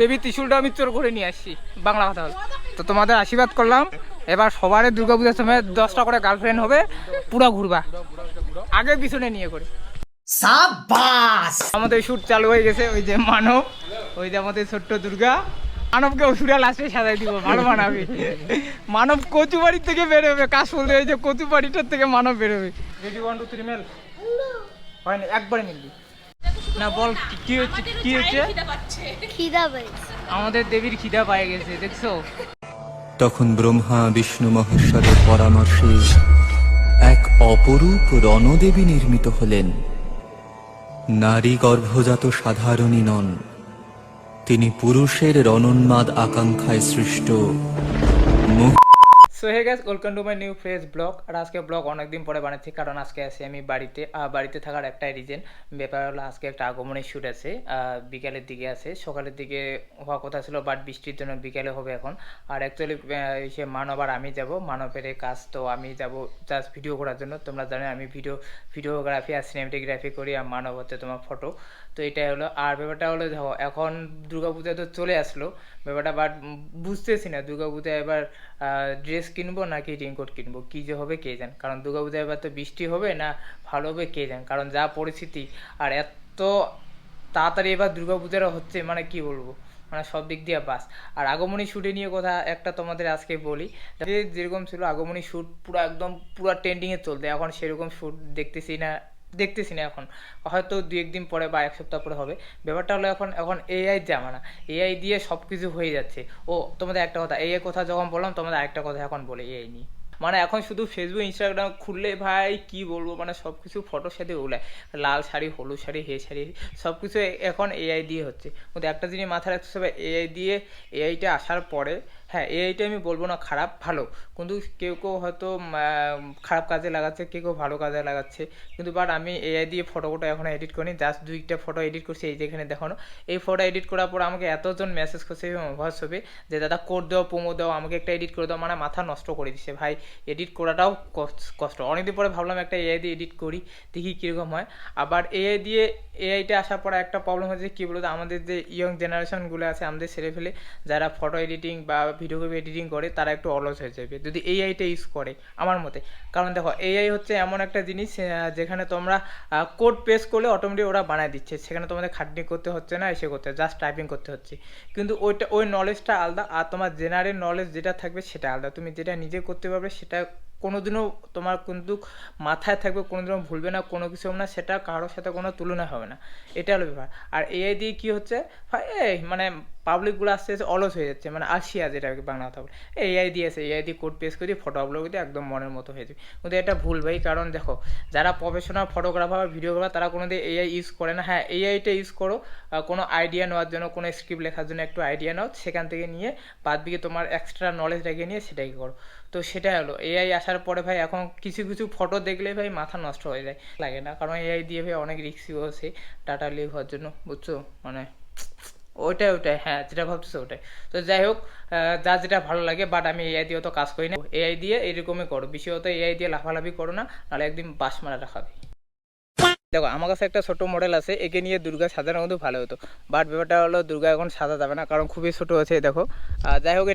দেবী ত্রিশূলটা আমি চোর করে নিয়ে আসছি, বাংলা কথা হল। তো তোমাদের আশীর্বাদ করলাম, এবার সবারই দুর্গাপূজার সময় 10টা করে গার্লফ্রেন্ড হবে, পুরো ঘুরবা আগে পিছনে নিয়ে করে। সাবাস! আমাদের শুট চালু হয়ে গেছে। ওই যে মানব, ওই যে আমাদের ছোট্ট দুর্গা। মানবকে ওষুধা লাস্টে সাজাই দিব, ভালো মানাবে। মানব কচু বাড়ির থেকে বেরোবে, কাজ বলতে এই যে কচু বাড়িটার থেকে মানব বেরোবে। রেডি 1 2 3 মেল হয়নি, একবারে মিলবি না। বল কি হচ্ছে, কি হচ্ছে? খিদা পেয়েছে, আমাদের দেবীর খিদা পায়ে গেছে, দেখছো? তখন ব্রহ্মা বিষ্ণু মহেশ্বরের পরামর্শে এক অপরূপ রণদেবী নির্মিত হলেন। নারী গর্ভজাত সাধারণী নন, তিনি পুরুষের রণোন্মাদ আকাঙ্ক্ষায় সৃষ্ট। So hey guys, welcome to my new fresh blog. আর আজকে ব্লগ অনেকদিন পরে বানাচ্ছি, কারণ আজকে আছি আমি বাড়িতে। বাড়িতে থাকার একটাই রিজন, ব্যাপার হলো আজকে একটা আগমনের শ্যুট আছে, বিকালের দিকে আছে। সকালের দিকে হওয়ার কথা ছিল, বাট বৃষ্টির জন্য বিকালে হবে এখন। আর অ্যাকচুয়ালি সে মানব আর আমি যাব, মানবের কাজ তো আমি যাব জাস্ট ভিডিও করার জন্য। তোমরা জানো আমি ভিডিওগ্রাফি আর সিনেমেটোগ্রাফি করি, আর মানব হচ্ছে তোমার ফটো। তো এটাই হলো। আর ব্যাপারটা হলো দেখো, এখন দুর্গাপূজা তো চলে আসলো ব্যাপারটা, বাট বুঝতেছি না দুর্গাপূজা এবার ড্রেস কিনবো নাকি রেনকোট কিনবো, কী যে হবে কে জান। কারণ দুর্গাপূজা এবার তো বৃষ্টি হবে না ভালো হবে কে জান, কারণ যা পরিস্থিতি। আর এত তাড়াতাড়ি এবার দুর্গাপূজাটা হচ্ছে, মানে কি বলবো, মানে সব দিক দিয়ে বাস। আর আগমনী শ্যুটে নিয়ে কথা একটা তোমাদের আজকে বলি, যেরকম ছিল আগমনী শ্যুট পুরো একদম পুরো ট্রেন্ডিংয়ে চলতে, এখন সেরকম শ্যুট দেখতেছি না এখন। হয়তো 2-1 দিন পরে বা 1 সপ্তাহ পরে হবে। ব্যাপারটা হলো এখন এআই জামানা, এআই দিয়ে সব কিছু হয়ে যাচ্ছে। ও তোমাদের একটা কথা, এআই কথা যখন বললাম, তোমাদের আরেকটা কথা এখন বলে এআই নিয়ে। মানে এখন শুধু ফেসবুক ইনস্টাগ্রাম খুললে ভাই কি বলবো, মানে সব কিছু ফটোর সাথে ওলায়, লাল শাড়ি হলুদ শাড়ি হে শাড়ি সব কিছু এখন এআই দিয়ে হচ্ছে। কিন্তু একটা জিনিস মাথায় রাখতে হবে, এআইটা আসার পরে, হ্যাঁ এআইটা আমি বলবো না খারাপ ভালো, কিন্তু কেউ হয়তো খারাপ কাজে লাগাচ্ছে, কেউ ভালো কাজে লাগাচ্ছে। কিন্তু বাট আমি এআই দিয়ে ফটো এখন এডিট করিনি, জাস্ট 2টা ফটো এডিট করছি, এই যেখানে দেখানো। এই ফটো এডিট করার পর আমাকে এতজন মেসেজ করছে হোয়াটসঅ্যাপে যে দাদা কোড দাও, প্রোমো দাও, আমাকে একটা এডিট করে দাও। মানে মাথা নষ্ট করে দিচ্ছে ভাই, এডিট করাটাও কষ্ট। অনেকদিন পরে ভাবলাম একটা এআই দিয়ে এডিট করি, দেখি কীরকম হয়। আবার এআইটা আসার পরে একটা প্রবলেম হচ্ছে, কী বলতো, আমাদের যে ইয়ং জেনারেশনগুলো আছে, আমাদের ছেলে ফেলে যারা ফটো এডিটিং বা ভিডিওগ্রাফি এডিটিং করে, তারা একটু অলস হয়ে যাবে যদি এআইটা ইউজ করে আমার মতে। কারণ দেখো এআই হচ্ছে এমন একটা জিনিস যেখানে তোমরা কোড পেস্ট করলে অটোমেটিক ওরা বানায় দিচ্ছে, সেখানে তোমাদের খাটনি করতে হচ্ছে না, এসে করতে জাস্ট টাইপিং করতে হচ্ছে। কিন্তু ওই নলেজটা আলাদা, আর তোমার জেনারেল নলেজ যেটা থাকবে সেটা আলাদা। তুমি যেটা নিজে করতে পারবে সেটা কোনোদিনও তোমার কিন্তু মাথায় থাকবে, কোনোদিনও ভুলবে না, কোনো কিছু হবে না, সেটা কারোর সাথে কোনো তুলনা হবে না। এটা হলো ব্যাপার। আর এআই দিয়ে কী হচ্ছে মানে পাবলিকগুলো আস্তে আস্তে অলস হয়ে যাচ্ছে, মানে আসিয়া যেটা বাংলা কথা বলে, এআই দিয়ে কোড পেস্ট করে ফটো আপলোড করে একদম মনের মতো হয়ে যাবে। কিন্তু এটা ভুল ভাই, কারণ দেখো যারা প্রফেশনাল ফটোগ্রাফার বা ভিডিওগ্রাফার তারা কোনো দিন এআই ইউজ করে না। হ্যাঁ এআইটা ইউজ করো কোনো আইডিয়া নেওয়ার জন্য, কোনো স্ক্রিপ্ট লেখার জন্য একটু আইডিয়া নাও, সেখান থেকে নিয়ে বাদ দিকে তোমার এক্সট্রা নলেজ রেখে নিয়ে সেটাই করো। তো সেটাই হলো, এআই আসার পরে ভাই এখন কিছু ফটো দেখলে ভাই মাথা নষ্ট হয়ে যায়, লাগে না, কারণ এআই দিয়ে ভাই অনেক রিস্কিও আছে ডাটা লিক হওয়ার জন্য, বুঝছো? মানে ওইটাই হ্যাঁ, যেটা ভাবতেছো ওটাই। তো যাই হোক, যা যেটা ভালো লাগে, বাট আমি এআই দিয়ে তো কাজ করি না। এআই দিয়ে এরকমই করো, বিশেষত এআই দিয়ে লাফালাফি করো না, নাহলে একদিন বাস মারা রাখাবে। দেখো আমার কাছে একটা ছোটো মডেল আছে, একে নিয়ে দুর্গা সাজানো কিন্তু ভালো হতো, বাট ব্যাপারটা হলো দুর্গা এখন সাজা যাবে না, কারণ খুবই ছোটো আছে দেখো। যাই হোক,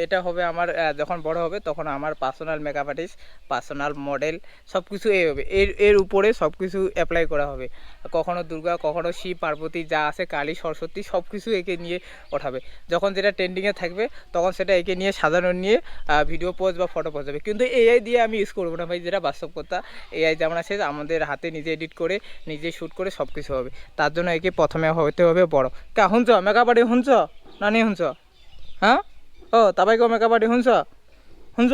এটা হবে আমার যখন বড় হবে তখন আমার personal makeup artist, personal model সব কিছু এই হবে, এর উপরে সব কিছু অ্যাপ্লাই করা হবে। কখনো দুর্গা, কখনো শিব পার্বতী, যা আছে কালী সরস্বতী, সব কিছু একে নিয়ে ওঠাবে। যখন যেটা ট্রেন্ডিংয়ে থাকবে তখন সেটা একে নিয়ে সাজানো নিয়ে ভিডিও পোস্ট বা ফটো পোস্ট হবে। কিন্তু এআই দিয়ে আমি ইউজ করবো না ভাই, যেটা বাস্তব কথা। এআই যেমন আছে আমাদের হাতে নিজে এডিট করে নিজে শ্যুট করে সব কিছু হবে, তার জন্য একে প্রথমে হতে হবে বড়। কা শুনছ মেকআপ আর্টিস্ট শুনছ না নিয়ে শুনছ? হ্যাঁ ও তাবাই কেউ মেকআপ আর্টিস্ট শুনছ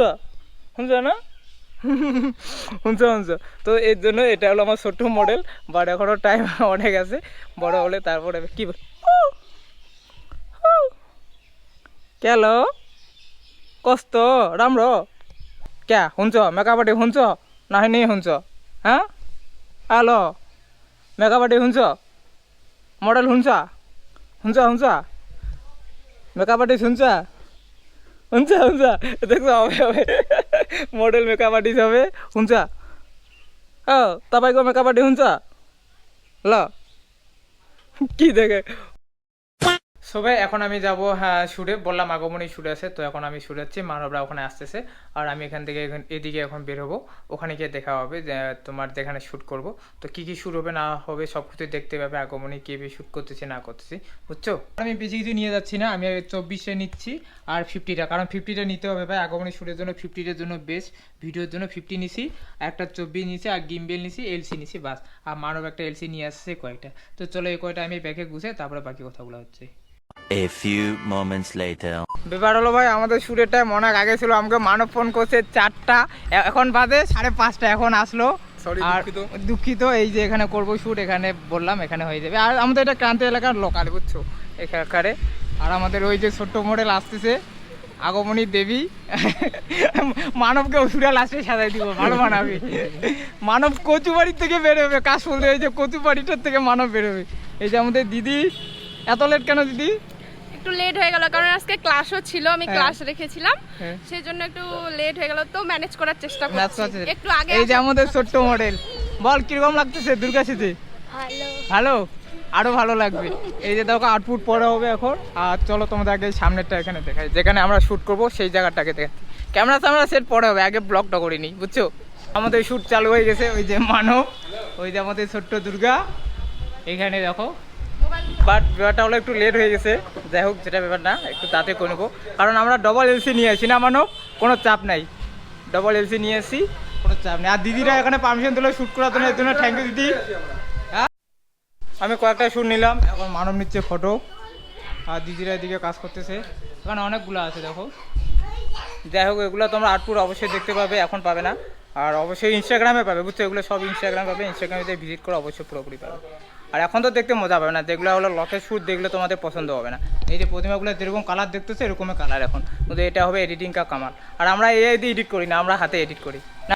না? শুনছ। তো এর জন্য এটা হলো আমার ছোট্ট মডেল, বাট এখনও টাইম অনেক আছে, বড় হলে তারপরে কি কেল কষ্ট রামর ক্যা শুনছ মেকআপ আর্টিস্ট শুনছ না নিয়ে শুনছ? হ্যাঁ হ্যালো মেকআপ আর্টিস্ট শুনছ, মডেল শুনছ মেকআপ আর্টিস্ট শুনছ দেখছো হবে মডেল মেকআপ আর্টিস্ট হবে শুনছ? ও তাবাই গো মেকআপ আর্টিস্ট শুনছ ল কি দেখে। সবাই এখন আমি যাব হ্যাঁ শুটে, বললাম আগমনী শুট আছে, তো এখন আমি শুট যাচ্ছি, মানবরা ওখানে আসতেছে আর আমি এখান থেকে এদিকে এখন বের হবো, ওখানে গিয়ে দেখা হবে যে তোমার যেখানে শ্যুট করব। তো কি কি শ্যুট হবে না হবে সব কিছু দেখতে পাবে আগমনী কীভাবে শ্যুট করতেছি না করতেছি, বুঝছো। আমি বেশি কিছু নিয়ে যাচ্ছি না, আমি 24 নিচ্ছি আর 50টা, কারণ 50টা নিতে হবে ভাই আগমনী শ্যুটের জন্য, 50টার জন্য বেস্ট, ভিডিওর জন্য 50 নিছি, একটা 24 নিছি আর গিম্বেল নিছি, এলসি নিছি বাস, আর মানব একটা এলসি নিয়ে আসছে কয়েকটা। তো চলো এই কয়টা আমি ব্যাগে গুছে তারপরে বাকি কথাগুলো হচ্ছে। A few moments later. ব্যাপার হলো ভাই আমাদের শুটের টাইম অনেক আগে ছিল, আমাকে মানব ফোন করছে 4টা, এখন বাজে 5:30, এখন আসলো। আর দুঃখিত, এই যে এখানে করবো শুট, এখানে বললাম এখানে হয়ে যাবে। আর আমাদের এটা ক্রান্তি এলাকার লোকাল, বুঝছো, এখানে। আর আমাদের ওই যে ছোট্ট মডেল আসতেছে আগমনী দেবী, মানবকে ওষুধে লাস্টে সাজাই দিব, ভালো মানাবে। মানব কচুবাড়ির থেকে বেরোবে, কাশফুল এই যে কচুবাড়িটার থেকে মানব বেরোবে। এই যে আমাদের দিদি, এত লেট কেন দিদি? একটু লেট হয়ে গেল কারণ আজকে ক্লাসও ছিল, আমি ক্লাস রেখেছিলাম, সেই জন্য একটু লেট হয়ে গেল, তো ম্যানেজ করার চেষ্টা করছি একটু আগে। এই যে আমাদের ছোট্ট মডেল, বল কিরকম লাগতেছে দুর্গা সেজে? ভালো। ভালো, আরো ভালো লাগবে। এই যে দেখো আউটপুট পরে হবে এখন। আর চলো তোমাদের আগে সামনেরটা এখানে দেখাই, যেখানে আমরা শুট করব সেই জায়গাটাকে দেখাচ্ছি। ক্যামেরা সেট পরে হবে, আগে ব্লগটা করে নিই, বুঝছো। আমাদের শুট চালু হয়ে গেছে, ওই যে মানব, ওই যে আমাদের ছোট্ট দুর্গা এখানে দেখো। বাট ব্যাপারটা হলো একটু লেট হয়ে গেছে, যাই হোক যেটা ব্যাপার না, একটু তাতে করে নেবো, কারণ আমরা ডবল এলসি নিয়ে আসি না মানব, কোনো চাপ নাই, ডবল এলসি নিয়ে আসি, কোনো চাপ নেই। আর দিদিরা এখানে পারমিশন দিল শ্যুট করার জন্য, এর জন্য থ্যাংক ইউ দিদি। হ্যাঁ, আমি কয়েকটা শ্যুট নিলাম, এখন মানব নিচ্ছে ফটো, আর দিদিরা এদিকে কাজ করতেছে, এখানে অনেকগুলো আছে দেখো। যাই হোক এগুলো তোমরা আউটপুট অবশ্যই দেখতে পাবে, এখন পাবে না, আর অবশ্যই ইনস্টাগ্রামে পাবে, বুঝছো, এগুলো সব ইনস্টাগ্রামে পাবে, ইনস্টাগ্রামে ভিজিট করে অবশ্যই পুরোপুরি পাবে। আর এখন তো দেখতে মজা পাবে না, যেগুলো হলো লকের শ্যুট, দেখলে তোমাদের পছন্দ হবে না। এই যে প্রতিমাগুলো যেরকম কালার দেখতেছে এরকমই কালার এখন, কিন্তু এটা হবে এডিটিং কা কামাল। আর আমরা এআই দিয়ে এডিট করি না, আমরা হাতে এডিট করি না।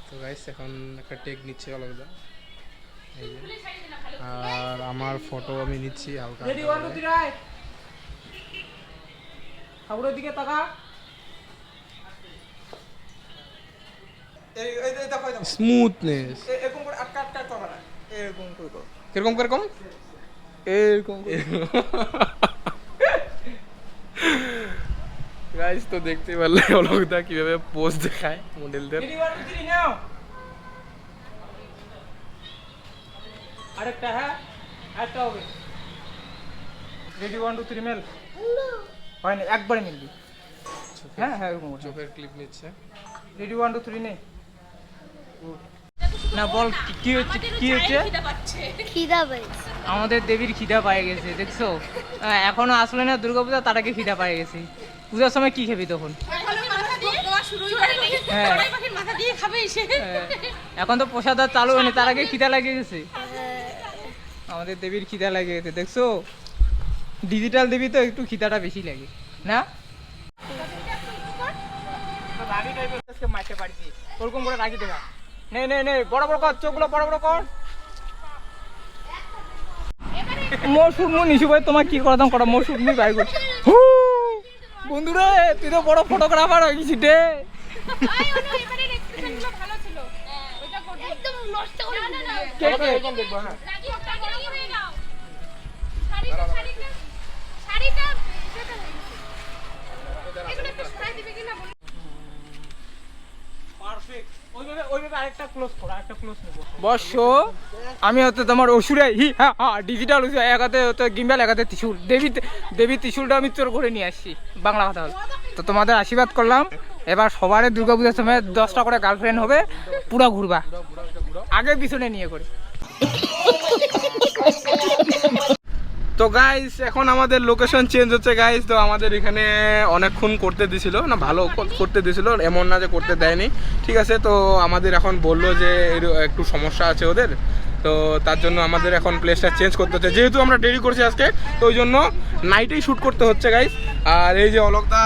তো গাইস এখন একটা টেক নিচ্ছে আলাদা, এই যে, আর আমার ফটো আমি নিচ্ছি হালকা ঠাকুরের দিকে তাকা। স্মুথনেস এরকম করে আটকা আটকা করবে না, এরকম করে করো, কিরকম কিরকম এরকম করে। গাইস তো দেখতে পারলে অলকদা কিভাবে পোজ দেখায় মডেলদের। আরেকটা, হ্যাঁ আরেকটা হবে। রেডি 1 2 3 মেল হয়নি, একবারে মিলবি। হ্যাঁ হ্যাঁ এরকম চোখের ক্লিপ নিচ্ছে। রেডি 1 2 3 নে। না বল কি হচ্ছে, কি হচ্ছে? খিদা পেয়েছে। আমাদের দেবীর খিদা পায়ে গেছে, দেখছো, এখনো আসলে না দুর্গাপূজা, তার আগে খিদা পায়ে গেছে। পূজার সময় কি খাবি তখন? হ্যাঁ এখন তো প্রসাদ আর চালু হয়নি, তার আগে খিদা লাগে গেছে। আমাদের দেবীর খিদা লাগে গেছে, দেখছো, ডিজিটাল দেবী তো একটু খিদাটা বেশি লাগে না। মারতে পারছি ওরকম করে রাখি দেখা, নে নে নে, বড় বড় কর, চোখগুলো বড় বড় কর। মোর শুনবো নিশু ভাই, তোমার কি করতাম করা, মোর শুনবি ভাই কর। বন্ধুরা তুই তো বড় ফটোগ্রাফার হয়ে গেছিস রে। বর্ষ আমি হচ্ছে তোমার অসুরে হি হ্যাঁ হ্যাঁ ডিজিটাল ওষুধ, এক হাতে হচ্ছে গিম্বেল, এক হাতে ত্রিশূল, দেবী ত্রিশূলটা আমি চোর করে নিয়ে আসছি, বাংলা কথা হল। তো তোমাদের আশীর্বাদ করলাম, এবার সবারই দুর্গাপূজার সময় 10টা করে গার্লফ্রেন্ড হবে, পুরা ঘুরবা আগে পিছনে নিয়ে করে। তো গাইস এখন আমাদের লোকেশন চেঞ্জ হচ্ছে গাইস, তো আমাদের এখানে অনেকক্ষণ করতে দিছিল না, ভালো করতে দিছিল, এমন না যে করতে দেয়নি, ঠিক আছে। তো আমাদের এখন বললো যে একটু সমস্যা আছে ওদের, তো তার জন্য আমাদের এখন প্লেসটা চেঞ্জ করতে হচ্ছে, যেহেতু আমরা দেরি করছি আজকে, তো ওই জন্য নাইটেই শ্যুট করতে হচ্ছে গাইস। আর এই যে অলকদা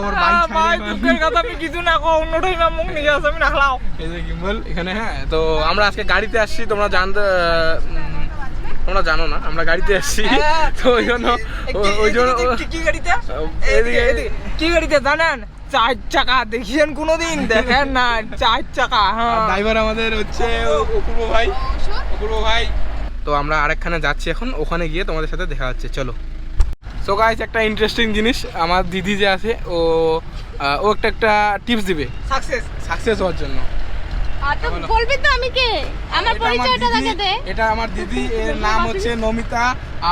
ওর বাইক কথা আমি কিছু না কো, অন্যটাই না মুখ নিয়ে আসে, আমি নাখলাও এই যে গিম্বল এখানে। হ্যাঁ তো আমরা আজকে গাড়িতে আসছি, তোমরা জানো না আমরা গাড়িতে আসছি, তো ওই জন্য কি গাড়িতে, কি গাড়িতে জানেন, 4 চাকা দেখিয়েন কোনোদিন, দেখেন না 4 চাকা। হ্যাঁ ড্রাইভার আমাদের হচ্ছে অপূর্ব ভাই। তো আমরা আরেকখানে যাচ্ছি এখন, ওখানে গিয়ে তোমাদের সাথে দেখা হচ্ছে, চলো। সো গাইস একটা ইন্টারেস্টিং জিনিস, আমার দিদি যে আছে ও একটা টিপস দিবে সাকসেস হওয়ার জন্য। আর তো বলবি তো আমি কে, আমার এটা পরিচয়টা তাকে দে। এটা আমার দিদি, এর নাম হচ্ছে নমিতা,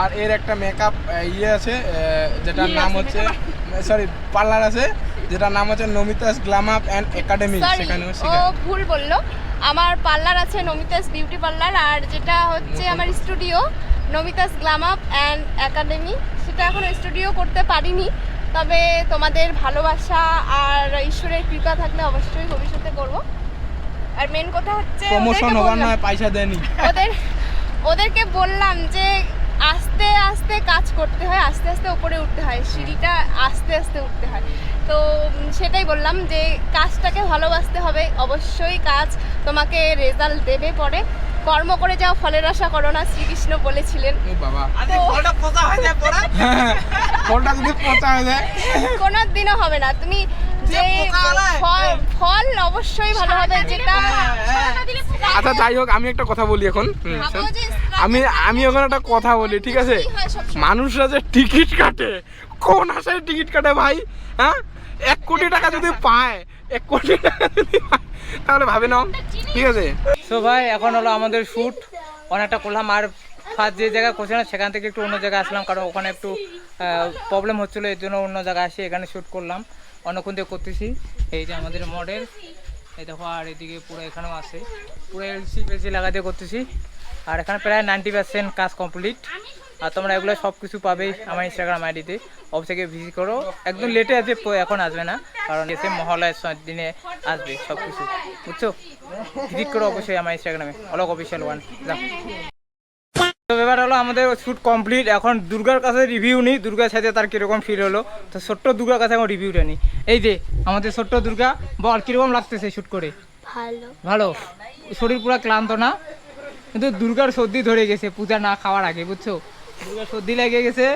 আর এর একটা মেকআপ আছে যেটার নাম হচ্ছে সরি পার্লার আছে যেটার নাম হচ্ছে নমিতাস গ্ল্যাম আপ অ্যান্ড একাডেমি, সেখানে ও ও শেখায়। ভুল বললো, আমার পার্লার আছে নমিতাস বিউটি পার্লার, আর যেটা হচ্ছে আমার studio Namita's glam up and academy. সেটা এখনো স্টুডিও করতে পারিনি, তবে তোমাদের ভালোবাসা আর ঈশ্বরের কৃপা থাকলে অবশ্যই ভবিষ্যতে করব। আর মেন কথা হচ্ছে প্রমোশন হওয়ার নয়, পয়সা দেয়নি। ওদেরকে বললাম যে আস্তে আস্তে কাজ করতে হয়, আস্তে আস্তে উপরে উঠতে হয়, সিঁড়িটা আস্তে আস্তে উঠতে হয়। তো সেটাই বললাম যে কাজটাকে ভালোবাসতে হবে, অবশ্যই কাজ তোমাকে রেজাল্ট দেবে পরে। কর্ম করে যাও, ফলের আশা করো না, শ্রীকৃষ্ণ বলেছিলেন। ও বাবা, তো ফলটা যদি পচা হয়ে যায় কোনো দিনও হবে না। তুমি যে ফল অবশ্যই ভালো হবে, যেটা আচ্ছা যাই হোক, আমি একটা কথা বলি এখন। ভাবো যে আমি এখন একটা কথা বলি, ঠিক আছে? মানুষরা যে টিকিট কাটে, কোন আশায় টিকিট কাটে ভাই? হ্যাঁ, 1 কোটি টাকা যদি পায়, 1 কোটি টাকা যদি পায়, তাহলে ভাবে নাও, ঠিক আছে? সো ভাই এখন হলো আমাদের শ্যুট অনেকটা করলাম, আর ফার্স্ট যে জায়গায় করছিলাম সেখান থেকে একটু অন্য জায়গায় আসলাম, কারণ ওখানে একটু প্রবলেম হচ্ছিলো, এর জন্য অন্য জায়গায় আসি, এখানে শ্যুট করলাম, অনেকক্ষণ থেকে করতেছি। এই যে আমাদের মডেল, এই দেখো, আর এদিকে পুরো এখানেও আছে, পুরো এলসি লাগা দিয়ে করতেছি, আর এখানে প্রায় 90% কাজ কমপ্লিট। আর তোমরা এগুলো সব কিছু পাবেই আমার ইনস্টাগ্রাম আইডিতে, অবশ্যই ভিজিট করো। একদম লেটে আছে, এখন আসবে না, কারণ এসে মহলায় দিনে আসবে সব কিছু, বুঝছো? ভিজিট করো অবশ্যই আমার ইনস্টাগ্রামে, অলক অফিসিয়াল 1। তো ব্যাপার হলো আমাদের শ্যুট কমপ্লিট, এখন দুর্গার কাছে রিভিউ নিই, দুর্গার সাথে তার কীরকম ফিল হলো। তো ছোট্ট দুর্গার কাছে এখন রিভিউটা নিই। এই যে আমাদের ছোট্ট দুর্গা, বল কীরকম লাগতেছে শ্যুট করে? ভালো। ভালো, শরীর পুরো ক্লান্ত না? কিন্তু দুর্গার সর্দি ধরে গেছে পূজা না খাওয়ার আগে, বুঝছো? দুর্গার সর্দি লেগে গেছে,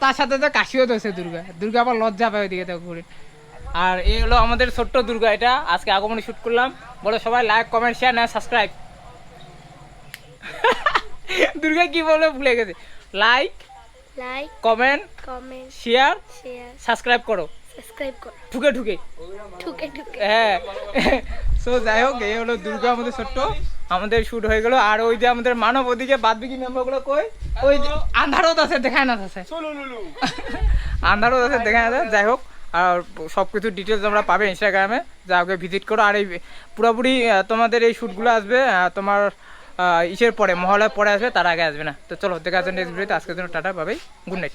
তার সাথে তো কাশিও ধরছে দুর্গা আবার লজ্জা পায় ওইদিকে তো ঘুরে। আর এই হলো আমাদের ছোট্ট দুর্গা, এটা আজকে আগমনী শ্যুট করলাম। বলো সবাই লাইক কমেন্ট শেয়ার না সাবস্ক্রাইব। দুর্গা কি বলে ভুলে গেছে, লাইক কমেন্ট শেয়ার সাবস্ক্রাইব করো, ঠুকে হ্যাঁ। সো যাই হোক, এই হলো দুর্গা আমাদের ছোট্ট, আমাদের শ্যুট হয়ে গেল। আর ওই যে আমাদের মানব ওদিকে বাদবিকি মেম্বারগুলো কই, ওই আন্ধারত আছে, দেখায় না আছে, আন্ধারত আছে, দেখায় না। যাই হোক, আর সব কিছু ডিটেলস তোমরা পাবে ইনস্টাগ্রামে, যা ওকে ভিজিট করো। আর এই পুরোপুরি তোমাদের এই শ্যুটগুলো আসবে তোমার ইসের পরে, মহলার পরে আসবে, তার আগে আসবে না। তো চলো দেখা যাচ্ছে নেক্সট ভিডিওতে। আজকের জন্য টাটা, বাই, গুড নাইট।